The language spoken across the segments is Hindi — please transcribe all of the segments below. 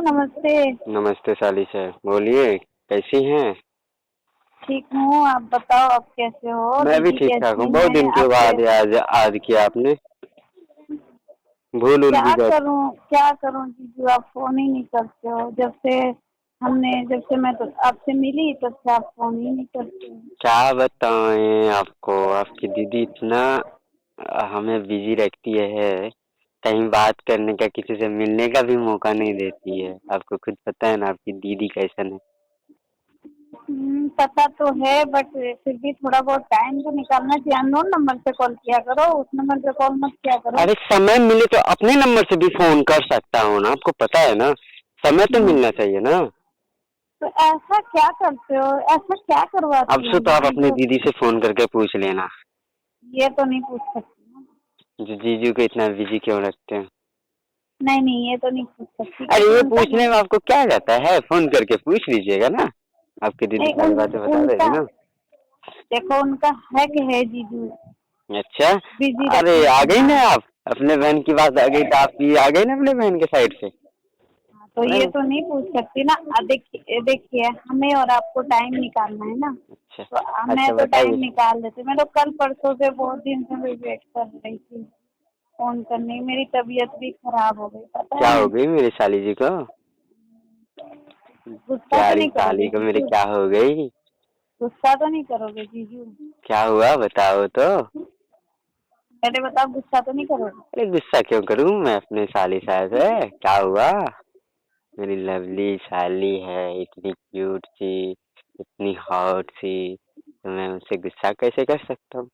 नमस्ते। नमस्ते साली सर, बोलिए कैसी हैं? ठीक हूँ, आप बताओ आप कैसे हो? मैं भी दीदी ठीक ठाक हूँ। कैसी बहुत हैं? दिन के आपके बाद याद किया आपने। भूल भी गए। क्या करूँ जीजू, आप फोन ही नहीं करते हो। जब से मैं तो आपसे मिली तब से आप फोन ही नहीं करते हो। क्या बताएं आपको, आपकी दीदी इतना हमें बिजी रखती है, कहीं बात करने का, किसी से मिलने का भी मौका नहीं देती है। आपको खुद पता है ना आपकी दीदी कैसन है। पता तो है, बट फिर भी थोड़ा बहुत टाइम तो निकालना चाहिए। अननोन नंबर से कॉल किया करो, उस नंबर से कॉल मत किया करो। अरे समय मिले तो अपने नंबर से भी फोन कर सकता हूँ ना, आपको पता है ना। समय तो मिलना चाहिए ना। तो ऐसा क्या करते हो? ऐसा क्या अब करवाती से हो तो आप दीदी अपनी जो? दीदी से फोन करके पूछ लेना। ये तो नहीं पूछ सकती ना। जो जीजू को इतना बिजी क्यों रखते हैं। नहीं नहीं, ये तो नहीं पूछ सकती अरे क्योंकि ये उनका पूछने में आपको क्या जाता है, फोन करके पूछ लीजिएगा ना। आपकी दीदी नहीं, सारी बातें बता देगी उनका ना। देखो, उनका हक है जीजू अच्छा। बिजी अरे रखने आ का। गई हाँ। ना आप, अपने बहन की बात आ गई तो आप ये आ गई ना अपने बहन के साइड से। हाँ, तो अरे ये तो नहीं पूछ सकती ना। देखिए देखिए, हमें और आपको टाइम निकालना है ना। अच्छा। तो मैं अच्छा तो टाइम बताइए। निकाल देती। मैं तो कल परसों से बहुत दिन से मैं वेट कर रही थी फोन करने। मेरी तबीयत भी खराब हो गई, पता क्या है हो ना। गई मेरी साली जी को? गुस्सा तो प्यारी नहीं साली करोगे को मेरे जीजू? क्या हो गई? गुस्सा तो नहीं करोगे जीजू? क्या हुआ बताओ तो। पहले बताओ, गुस्सा तो नहीं करोगे? अरे गुस्सा क्यों करूं मैं अपने साली साहब से, क्या हुआ? मेरी लवली साली है, इतनी क्यूट सी, इतनी हॉट सी, तो मैं उनसे गुस्सा कैसे कर सकता हूँ।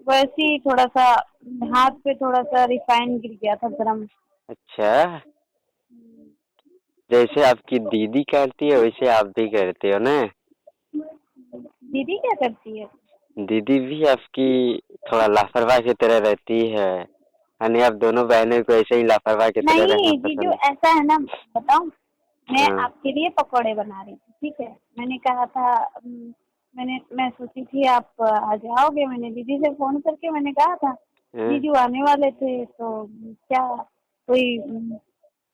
वैसे ही थोड़ा सा हाथ पे थोड़ा सा रिफाइन गिर गया था गरम। अच्छा। जैसे आपकी दीदी करती है वैसे आप भी करते हो ना। दीदी क्या करती है? दीदी भी आपकी थोड़ा लापरवाह की तरह रहती है, यानी आप दोनों बहनों को ऐसे ही लापरवाह की तरह रहना नहीं जीजू, पसंद ऐसा है ना, बताऊं। है। मैं हाँ। आपके लिए पकौड़े बना रही थी, ठीक है। मैंने कहा था, मैं सोची थी आप आ जाओगे। मैंने दीदी से फोन करके मैंने कहा था हाँ। जीजू आने वाले थे, तो क्या कोई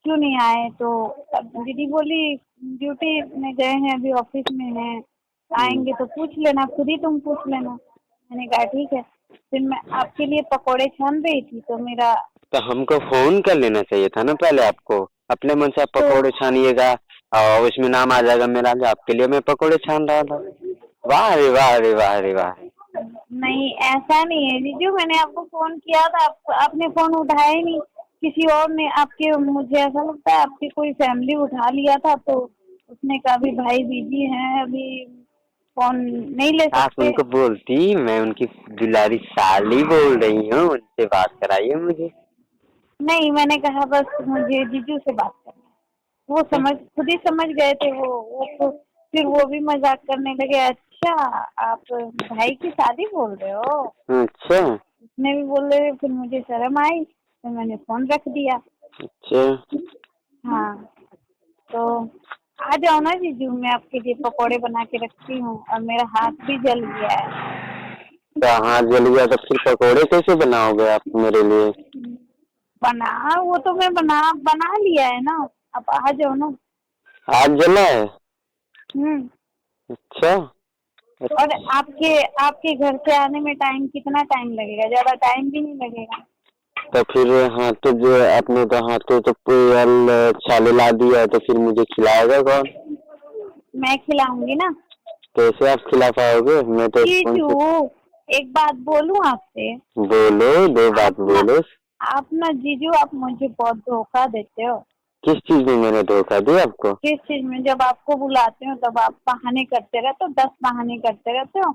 क्यों नहीं आए? तो तब दीदी बोली ड्यूटी में गए हैं, अभी ऑफिस में हैं, आएंगे तो पूछ लेना, खुद ही तुम पूछ लेना। मैंने कहा ठीक है। फिर मैं आपके लिए पकौड़े छान रही थी तो मेरा तो हमको फोन कर लेना चाहिए था ना पहले आपको। अपने मन से आप तो पकोड़े छानिएगा और उसमें नाम आ जाएगा मेरा, जो आपके लिए मैं पकोड़े छान रहा था। वाह रे वाह रे वाह रे वाह। नहीं, ऐसा नहीं है जीजू। मैंने आपको फोन किया था, आपने फोन उठाया ही नहीं। किसी और ने आपके, मुझे ऐसा लगता है आपकी कोई फैमिली उठा लिया था, तो उसने कहा अभी भाई बिजी हैं, अभी फोन नहीं ले आप सकते। उनको बोलती मैं उनकी दुलारी साली बोल रही हूँ, उनसे बात कराइए मुझे। नहीं, मैंने कहा बस मुझे जीजू से बात करनी है। वो खुद ही समझ गए थे। फिर वो भी मजाक करने लगे। अच्छा, आप भाई की शादी बोल रहे हो? अच्छा। उसने भी बोल रहे थे। फिर मुझे शर्म आई तो मैंने फोन रख दिया। अच्छा। हाँ, तो आ जाओ ना जीजू, मैं आपके लिए पकोड़े बना के रखती हूँ, और मेरा हाथ भी जल गया है। तो हाथ जल गया तो फिर पकोड़े कैसे बनाओगे आप मेरे लिए? वो तो मैं बना लिया है ना। आप आ जाओ ना। हाथ जला है? हम्म। अच्छा। और आपके घर से आने में कितना टाइम लगेगा? ज्यादा टाइम भी नहीं लगेगा। तो फिर हाथों जो अपने तो हाथों तो पुअल छाले ला दिया है, तो फिर मुझे खिलाएगा कौन? मैं खिलाऊंगी ना। कैसे आप खिला पाओगे, मैं तो कौन जीजू, से। एक बात बोलूं आपसे? बोलो, दो आप बात ना बोलो। आप ना जीजू, आप मुझे बहुत धोखा देते हो। किस चीज में मैंने धोखा दिया आपको? किस चीज में? जब आपको बुलाते हो तब आप बहाने करते रहते हो, 10 बहाने करते रहते हो।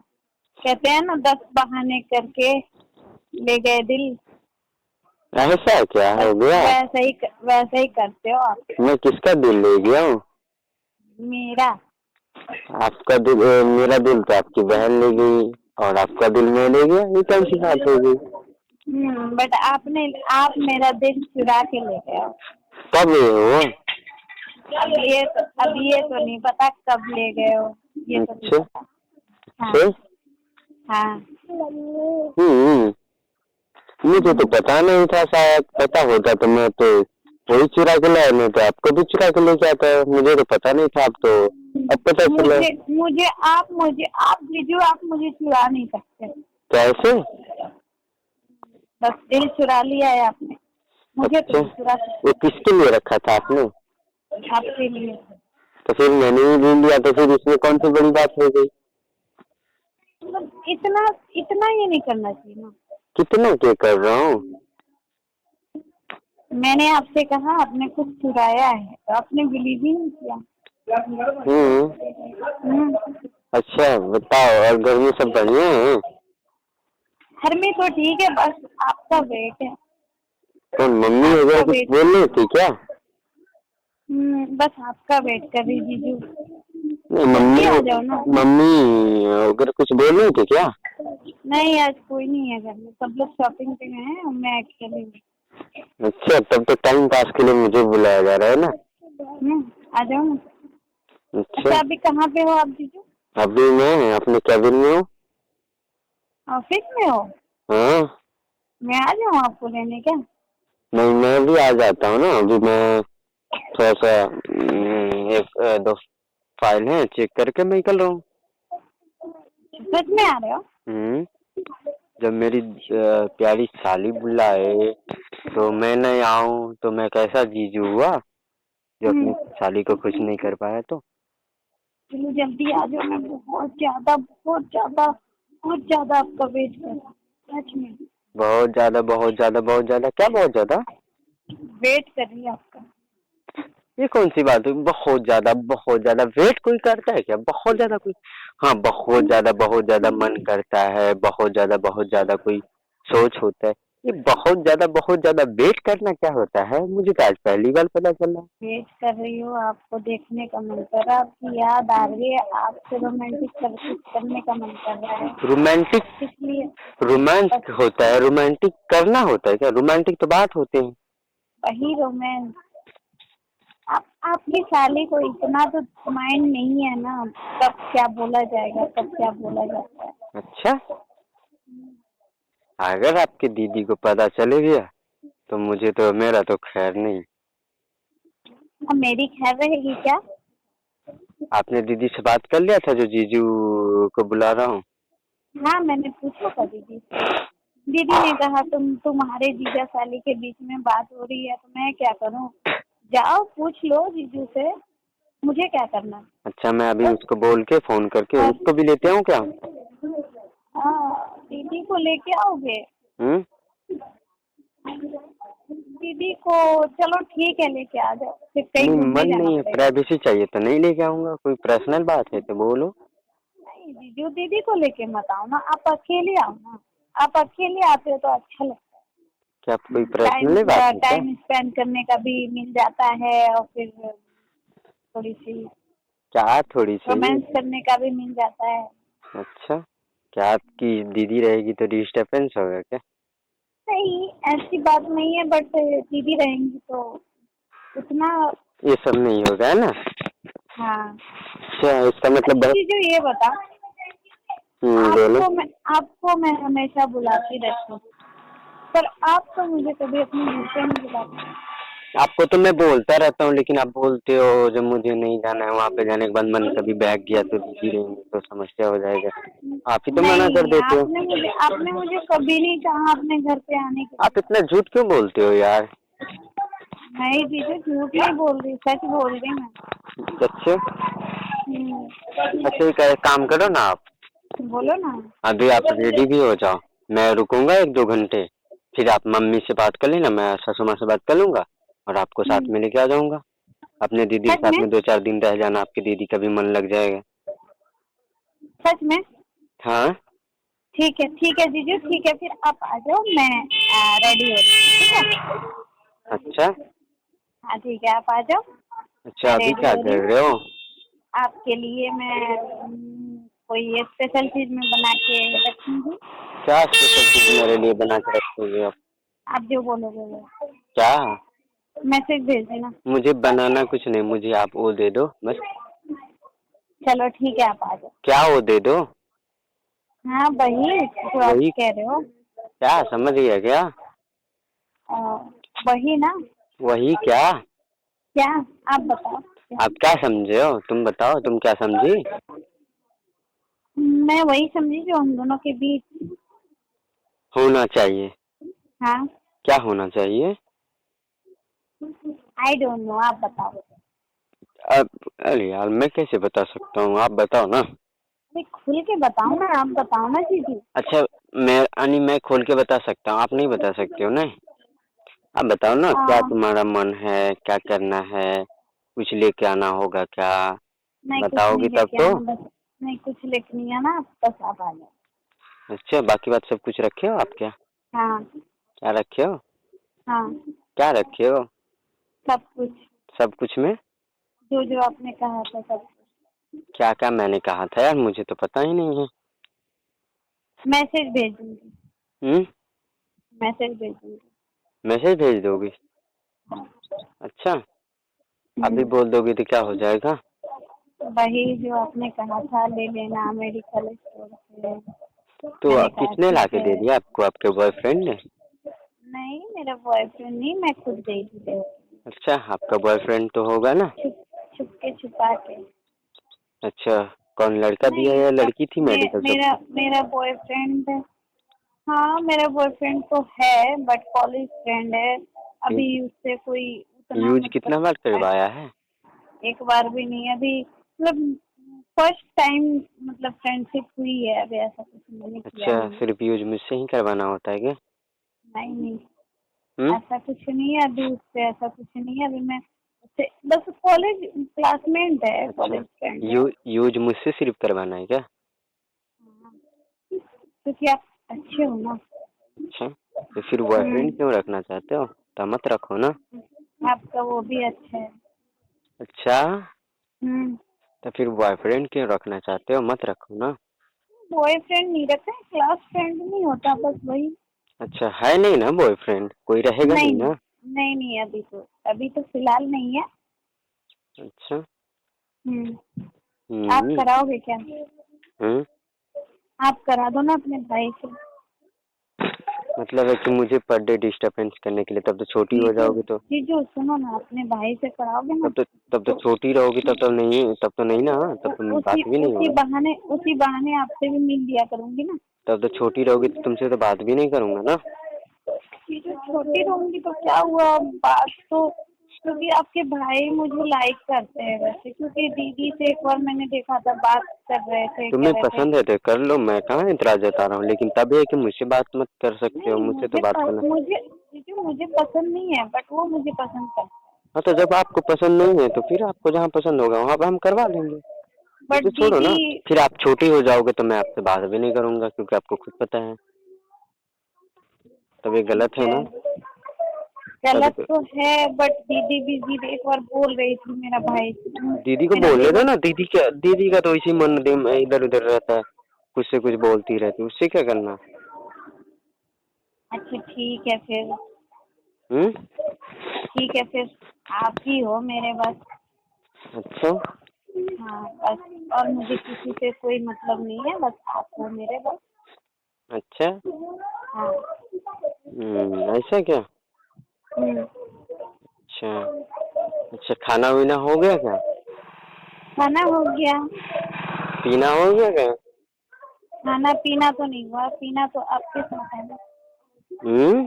कहते हैं ना, 10 बहाने करके ले गए दिल। ऐसा क्या बस हो गया? वैसा ही करते हो आप। मैं किसका दिल ले गया हूँ? मेरा। आपका दिल मेरा दिल तो आपकी बहन ले गई, और आपका दिल मैं ले गया, ये कौन सी बात हो गई? बट आप मेरा दिल चुरा के ले गए हो। कब ये हो? अब ये तो नहीं पता कब ले गए हो। ये तो नहीं अच्छा। पता। हाँ। अच्छा। हाँ। मुझे तो पता नहीं था, शायद पता होता तो मैं तो वही चुरा के लाया, नहीं तो आपको भी चुरा के लेके आता है। मुझे तो पता नहीं था, आप तो अब पता चला। आप जीजू, आप मुझे चुरा नहीं सकते। कैसे? बस दिल चुरा लिया है आपने, मुझे तो अच्छा, नहीं चुरा सकते। वो किसके लिए रखा था आपने? आपके लिए। तो फिर मैंने ही ले लिया, तो फिर इसमें कौन सी बड़ी बात हो गई? मतलब इतना इतना ये नहीं करना चाहिए ना। कितना क्या कर रहा हूँ? मैंने आपसे कहा आपने कुछ चुराया है, तो आपने बिलीव ही नहीं किया। अच्छा बताओ, और घर में सब बढ़िया है? घर में तो ठीक है, बस आपका वेट है। तो मम्मी आपका वगैरह कुछ वेट, बोल रही थी क्या? बस आपका वेट कर रही जीजू। नहीं, जल्दी आ जाओ ना। मम्मी वगैरह कुछ बोल रही थी क्या? नहीं, आज कोई नहीं है घर में, सब लोग शॉपिंग पे गए हैं, मैं अकेले हूँ। अच्छा, तब तो टाइम पास के लिए मुझे बुलाया जा रहा है ना? आ जाओ ना। अच्छा, अच्छा अभी कहाँ पे हो आप जीजू? अभी मैं अपने कैबिन में हूँ। ऑफिस में हो? हाँ। मैं आ जाऊँ आपको लेने क्या? नहीं, मैं भी आ जाता हूँ ना। अभी मैं थोड़ा सा एक दो फाइल है, चेक करके मैं निकल रहा हूँ। सच में आ रहे हो? जब मेरी प्यारी साली बुलाए तो मैं नहीं आऊँ तो मैं कैसा जीजू हुआ जो अपनी साली को खुश नहीं कर पाया? तो चलो जल्दी आ जाओ, मैं बहुत ज्यादा आपका वेट कर रहा हूँ, सच में। बहुत ज्यादा बहुत ज्यादा बहुत ज्यादा क्या बहुत ज्यादा? वेट कर रही है आपका। ये कौन सी बात है? बहुत ज्यादा वेट कोई करता है क्या? बहुत ज्यादा कोई? हाँ, बहुत ज्यादा मन करता है, बहुत ज्यादा कोई सोच होता है। ये बहुत ज्यादा वेट करना क्या होता है? मुझे तो आज पहली बार पता चला। वेट कर रही हो, आपको देखने का मन कर रहा है, आपकी याद आ रही है, आपसे रोमांटिक कुछ करने का मन कर रहा है, रोमांटिक? इसलिए। रोमांस बस होता है? रोमांटिक करना होता है क्या? रोमांटिक तो बात होते हैं। वही रोमांस। आपकी साली को इतना तो माइंड नहीं है ना, कब क्या बोला जाएगा, कब क्या बोला जाता है। अच्छा, अगर आपकी दीदी को पता चले गया तो मुझे तो, मेरा तो खैर नहीं। अब मेरी खैर रहेगी क्या? आपने दीदी से बात कर लिया था जो जीजू को बुला रहा हूँ? हाँ, मैंने पूछा था दीदी से। दीदी ने कहा तुम्हारे जीजा साली के बीच में बात हो रही है, तो मैं क्या करूँ? जाओ पूछ लो जीजू से, मुझे क्या करना। अच्छा, मैं अभी उसको बोल के फोन करके और उसको भी लेते आऊँ क्या? हाँ, दीदी को लेके आओगे? हम्म। दीदी को चलो ठीक है, लेके आ जाओ, फिर कहीं नहीं, घूमने मन जाना नहीं है, पड़ेगा। प्राइवेसी चाहिए तो नहीं लेके आऊंगा। कोई पर्सनल बात है तो बोलो। नहीं जीजू, दीदी को लेके मत आओ ना, आप अकेले आओ ना। आप अकेले आते हो तो अच्छा लगता है। क्या कोई टाइम पर्सनल बात है क्या? टाइम स्पेंड करने का भी मिल जाता है, और फिर थोड़ी सी क्या थोड़ी सी? रोमांस करने का भी मिल जाता है। अच्छा, क्या आपकी दीदी रहेगी तो डिस्टर्बेंस होगा क्या? नहीं, ऐसी बात नहीं है, बट दीदी रहेंगी तो उतना। ये सब नहीं होगा है ना? हाँ। अच्छा, इसका मतलब अच्छा जीजू ये बता, बोलो। आपको मैं हमेशा बुलाती रहती हूँ, पर आप तो मुझे कभी अपने घर पे नहीं बुलाते। आपको तो मैं बोलता रहता हूँ, लेकिन आप बोलते हो जब मुझे नहीं जाना है वहाँ पे, जाने के बाद मन कभी बैठ गया तो दीदी रहेंगी तो समस्या हो जाएगा। आप ही तो मना कर नहीं, देते हो। आपने मुझे कभी नहीं कहा अपने घर पे आने के आप लिए। इतना झूठ क्यों बोलते हो यार? नहीं जीजू, झूठ नहीं बोल रही, सच बोल रही मैं। अच्छा, हम्म, अच्छा एक काम करो ना आप, बोलो ना। अभी आप रेडी भी हो जाओ। मैं रुकूंगा 1-2 घंटे, फिर आप मम्मी से बात कर लेना, मैं सासू माँ से बात कर लूंगा और आपको साथ में लेके आ जाऊंगा। अपने दीदी के सच साथ में? में 2-4 दिन रह जाना, आपकी दीदी का भी मन लग जाएगा। सच में? हाँ। ठीक है जीजू, ठीक है, फिर आप आ जाओ, मैं रेडी हो रही हूँ, ठीक है। अच्छा। हाँ ठीक है, आप आ जाओ, अच्छा, मैं अभी रेडी क्या हो रही कर हूँ। रहे हो? आपके लिए मैं कोई स्पेशल चीज में बना के रखूंगी। क्या स्पेशल चीज मेरे लिए बना के रखोगे आप? आप जो बोलोगे वो। क्या? मैसेज भेज देना। मुझे बनाना कुछ नहीं, मुझे आप वो दे दो बस। चलो ठीक है, आप आ जाओ। क्या वो दे दो? हाँ वही जो आप वही? कह रहे हो। क्या समझ गया क्या? अ, वही ना। वही क्या? क्या? आप बताओ क्या? आप क्या समझे हो? तुम बताओ, तुम क्या समझी? मैं वही समझी जो हम दोनों के बीच। होना चाहिए। हाँ। क्या होना चाहिए? आई डोंट नो, आप बताओ। अब अरे यार, मैं कैसे बता सकता हूँ? आप बताओ ना। अरे खुल के बताओ ना, आप बताओ ना दीदी। अच्छा, मैं खोल के बता सकता हूँ, आप नहीं बता सकते हो ना? आप बताओ ना, क्या आ, तुम्हारा मन है, क्या करना है, कुछ लेके आना होगा क्या? नहीं कुछ बताओगी नहीं तब लेके तो। आना, बस नहीं कुछ लेके नहीं आना, बस आप आ जाओ। अच्छा, बाकी बात सब कुछ रखे हो आप क्या? हाँ। क्या रखे हो? हाँ। क्या रखे हो? सब कुछ। सब कुछ में? जो जो आपने कहा था सब कुछ। क्या क्या मैंने कहा था यार, मुझे तो पता ही नहीं है। मैसेज भेज दूंगी। हम्म। मैसेज भेज दूंगी। मैसेज भेज दोगी? हाँ। अच्छा। अभी हम्म, बोल दोगी तो क्या हो जाएगा? वही जो आपने कहा था ले लेना मेडिकल स्टोर से। तो मैंने कहा किसने ठीक ला के है। दे दिया आपको? आपके बॉयफ्रेंड ने? नहीं मेरा बॉयफ्रेंड नहीं, मैं खुद गई थी देख। अच्छा, आपका बॉयफ्रेंड तो होगा ना? छुप छुप के छुपा के। अच्छा। कौन, लड़का दिया नहीं या मतलब लड़की थी मेडिकल शॉप मेरा पे? मेरा बॉयफ्रेंड। हाँ मेरा बॉयफ्रेंड तो है बट कॉलेज फ्रेंड है। अभी उससे कोई उतना यूज कितना बार मतलब करवाया है? एक बार भी नहीं अभी, मतलब फर्स्ट टाइम, मतलब फ्रेंडशिप हुई है, अभी ऐसा कुछ मैंने किया अच्छा, नहीं है। सिर्फ यूज मुझसे ही करवाना होता है क्या? नहीं नहीं, हम्म। ऐसा कुछ नहीं है अभी उससे, ऐसा कुछ नहीं है अभी। मैं उससे बस कॉलेज क्लासमेट है, अच्छा, कॉलेज फ्रेंड है। यूज मुझसे सिर्फ करवाना है क्या? हाँ, क्योंकि आप अच्छे हो ना। अच्छा, तो फिर बॉयफ्रेंड क्यों रखना चाहते हो? तो मत रखो ना। आपका वो भी अच्छा है। अच्छा, हम्म। तो फिर बॉयफ्रेंड क्यों रखना चाहते हो? मत रखो ना। बॉयफ्रेंड नहीं रखते, क्लास फ्रेंड नहीं होता बस वही। अच्छा, है नहीं ना बॉयफ्रेंड? कोई रहेगा नहीं नहीं ना? नहीं नहीं, अभी तो फिलहाल नहीं है। अच्छा। हम्म। आप हम्म। कराओगे क्या? हम्म। आप करा दो ना अपने भाई से। मतलब है कि मुझे पर डे डिस्टर्बेंस करने के लिए, तब तो छोटी हो जीजू जाओगी तो। जीजू सुनो ना, अपने भाई से कराओगे ना तब तो तो छोटी रहोगी, तब तो नहीं ना, तब तो उसी बात भी नहीं होगा। उसी बहाने आपसे भी मिल लिया करूंगी ना। तब तो छोटी रहोगी तो तुमसे तो बात भी नहीं करूंगा ना। जीजू छोटी रहूंगी तो क्या हुआ, बात तो, क्योंकि आपके भाई मुझे लाइक करते हैं वैसे, क्योंकि दीदी से एक बार मैंने देखा था बात कर रहे थे, कह तुम्हें रहे थे। पसंद है तो कर लो, मैं कहाँ इतराज जता रहा हूँ, लेकिन तब है कि मुझसे बात मत कर सकते हो, नहीं मुझसे तो बात करना। मुझे जीजू मुझे पसंद नहीं है बट वो मुझे पसंद करता हाँ, तो जब आपको पसंद नहीं है तो फिर आपको जहाँ पसंद होगा वहाँ पे हम करवा लेंगे। है ये बट तो छोड़ो दीदी। ना। फिर आप छोटी हो जाओगे तो मैं आपसे बात भी नहीं करूंगा, क्योंकि आपको खुद पता है। तब ये गलत ठीक है है, ना? तब गलत तो है बट दीदी भी दीदी एक बार बोल रही थी मेरा भाई, दीदी को मेरा बोलने दो देवर। ना। दीदी का तो इसी मन दिन इधर उधर रहता है, कुछ से कुछ बोलती रहती है, उससे क्या करना? अच्छा ठीक है फिर। हम्म। ठीक है फिर, आप ही हो मेरे बस। अच्छा। हाँ बस, और मुझे किसी से कोई मतलब नहीं है, बस आप हो मेरे बस। अच्छा। हाँ। ऐसा क्या? हम्म। अच्छा। अच्छा, खाना वाना हो गया क्या? खाना हो गया। पीना हो गया क्या? खाना पीना तो नहीं हुआ, पीना तो आपके साथ है ना। हम्म।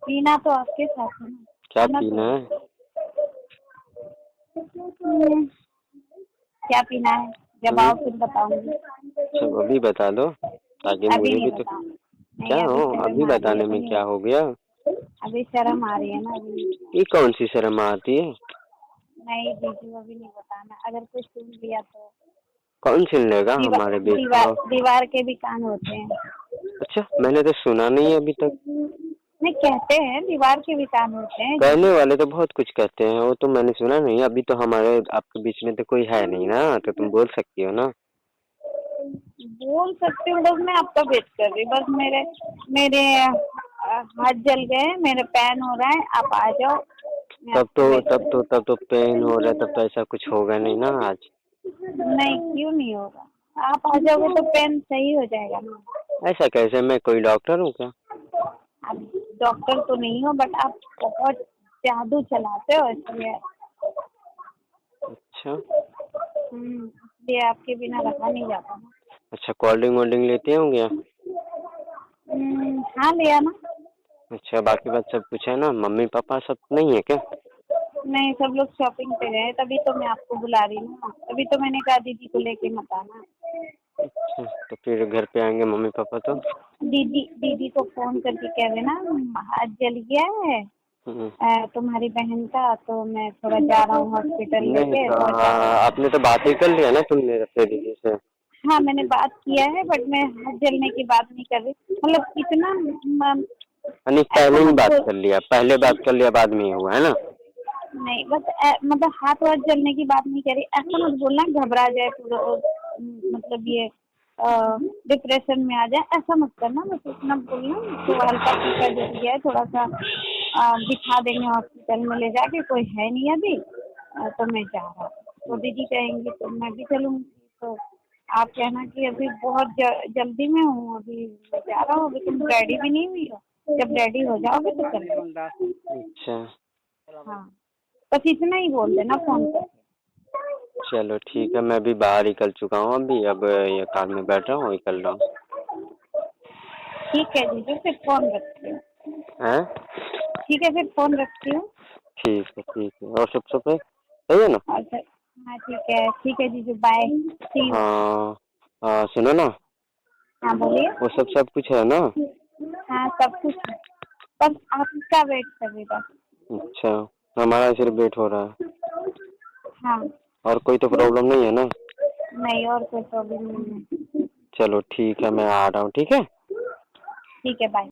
पीना तो आपके साथ है ना। क्या खाना तो पीना है? क्या पीना है, जब हम्म। आओ फिर बताऊंगी। अच्छा, अभी बता दो, ताकि अभी मुझे नहीं भी तो। बताऊँ। नहीं क्या अभी हो, अभी शर्म आ रही है, बताने अभी में नहीं क्या हो बताऊँ। गया? अभी शर्म आ रही है ना, अभी नहीं बताऊँ। ये कौन सी शर्म आती है? नहीं जीजू अभी नहीं बताना, अगर कोई सुन लिया तो। कौन छीन लेगा हमारे दीवार भेदभाव? दीवार के भी कान होते हैं। अच्छा, मैंने तो सुना नहीं अभी तक। नहीं कहते हैं दीवार के भी कान होते हैं कहने जीजू। वाले तो बहुत कुछ कहते हैं, वो तो मैंने सुना नहीं। अभी तो हमारे आपके बीच में तो कोई है नहीं ना, तो तुम बोल सकती हो ना। बोल सकते हो, बस मैं आपका वेट कर रही, बस मेरे मेरे हाथ जल गए हैं, मेरे पैन हो रहा है, आप आ जाओ, मैं तब आपका तो वेट तब कर तो तब तो पेन हो रहा है, तब रही तो ऐसा कुछ होगा नहीं ना आज। हूँ। नहीं क्यों नहीं होगा, आप आ जाओगे तो पेन सही हो जाएगा ना। ऐसा कैसे? मैं कोई डॉक्टर हूँ क्या? आप डॉक्टर तो नहीं हो बट आप बहुत जादू चलाते हो इसलिए। अच्छा इसलिए आपके बिना रखा नहीं जाता ना। अच्छा, कोल्ड ड्रिंक वोल्ड ड्रिंक लेते होंगे? हाँ लिया ना। अच्छा, बाकी बात सब कुछ है ना? मम्मी पापा सब नहीं है क्या? नहीं, सब लोग शॉपिंग पे गए, तभी तो मैं आपको बुला रही हूँ, तभी तो मैंने कहा दीदी को लेके मत आना। अच्छा, तो फिर घर पे आएंगे मम्मी पापा तो? दीदी को फोन करके कह देना हाथ जल गया है तुम्हारी बहन का, तो मैं थोड़ा जा रहा हूँ हॉस्पिटल नहीं लेके तो तो आपने तो बात ही कर लिया ना तुमने अपने दीदी से? हाँ मैंने बात किया है, बट मैं हाथ जलने की बात नहीं कर रही, मतलब इतना नहीं, ऐसा पहले ही मत बात बोल। कर लिया, पहले बात कर लिया बाद में ये हुआ है ना? नहीं बस मतलब हाथ वाथ जलने की बात नहीं कर रही, ऐसा मत बोलना घबरा जाए पूरा मतलब ये डिप्रेशन में आ जाए, ऐसा मत करना, बस इतना बोलना तो हल्का फुल्का जल गया है थोड़ा सा, दिखा देंगे हॉस्पिटल में ले जाके, कोई है नहीं अभी, तो मैं जा रहा हूँ, तो दीदी कहेंगी तो मैं भी चलूँगी, तो आप कहना कि अभी बहुत जल्दी में हूँ, अभी मैं जा रहा हूँ, अभी तुम रेडी भी नहीं हुई हो, जब रेडी हो जाओगे तो चलेंगे। अच्छा हाँ बस इतना ही बोल देना फोन पर। चलो ठीक है, मैं भी बाहर निकल चुका हूँ अभी, अब ये कार में बैठ रहा हूँ, निकल रहा हूँ। ठीक है जीजू, फिर फोन रखती हूँ। हैं? ठीक है फिर फोन रखती हूँ। ठीक है, और सब सब है सही है ना? अच्छा हाँ ठीक है जीजू, बाय, सी यू। हाँ हाँ, सुनो ना, हाँ बोलिए। वो सब कुछ है ना? हाँ सब कुछ है, बस आपका वेट कर रही बस। अच्छा, हमारा सिर्फ वेट हो रहा है, हाँ और कोई तो प्रॉब्लम नहीं है ना? नहीं और कोई प्रॉब्लम नहीं है। चलो ठीक है, मैं आ रहा हूँ, ठीक है। ठीक है बाय।